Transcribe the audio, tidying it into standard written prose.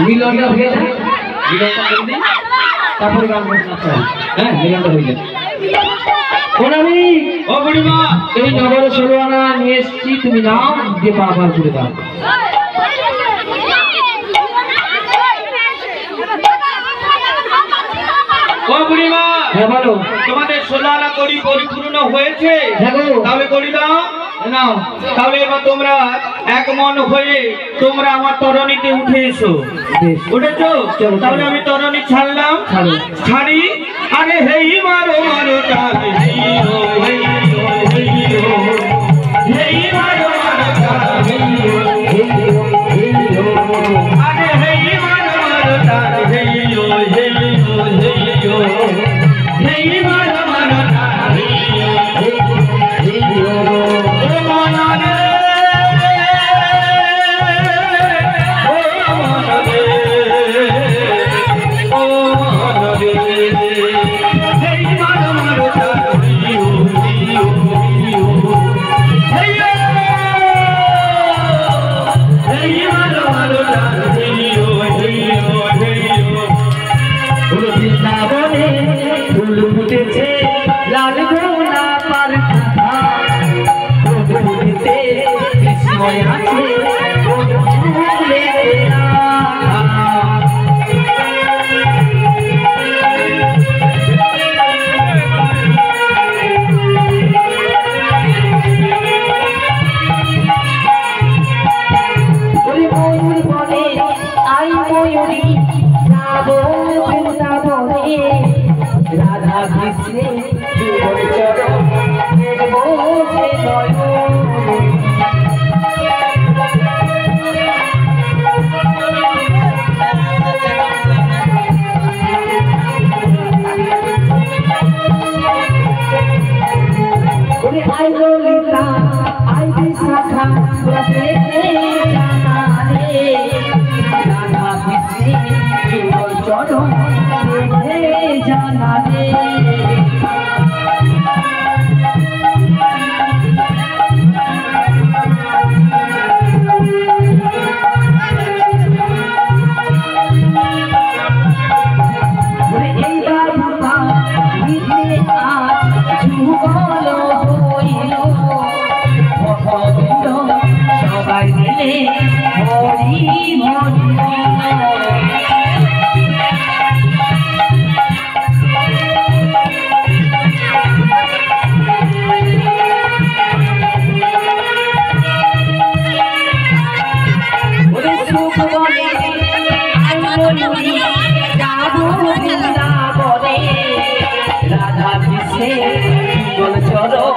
মিলনটা হয়ে যায়, মিলনটা করে দিই, তারপরে গান বসনা চাই। হ্যাঁ, মিলনটা হয়ে যায়। প্রণামী, ও বুড়িমা, এই নগর ষোলোয়ানা নিয়ে এসছি, তুমি নাম দিয়ে পারাপার করে দাও। ও বুড়িমা, হ্যাঁ বলো। তোমাদের 16 আনা কড়ি পরিপূর্ণ হয়েছে? হ্যাঁ গো। তাহলে কড়ি দাও। নাও। তাহলে এবার তোমরা এক মন হয়ে তোমরা আমার তরণীতে উঠে এসো। উঠেছো? তাহলে আমি তরণী ছাড়লাম। ছাড়ি। আরে হেই মারো মারো টানে, হেই হো হেই হো হেই হো, হেই মারো মারো টানে, হেই হো হেই হো, আরে হেই মারো মারো টানে, হেই হো হেই হো হেই হো, হেই মারো মারো টানে, হেই হো হেই হো। ও মনরে, ও মনরে, ও মনরে, হেই মারো মারো টানে, হেই হো হেই হো হেই হো, হেই হো, হেই মারো মারো টানে, হেই হো হেই হো হেই হো। বৃন্দাবনে ফুল ফুটেছে লাল গোলা পার ফুটেছে বিস্ময় আছে ফুলে ময়ূর বলে আই ময়ূরী যাবো বৃন্দাবনে, রাধা কৃষ্ণে যুগল চরণ দেখবো যে নয়ন। ওরে আই ললিতা আই বিশাখা প্রত্যেকে জানা রে, রাধা কৃষ্ণে যুগল চরণ দেখে জানা রে। বলি যাবো বৃন্দাবনে রাধা কৃষ্ণের যুগল চরণ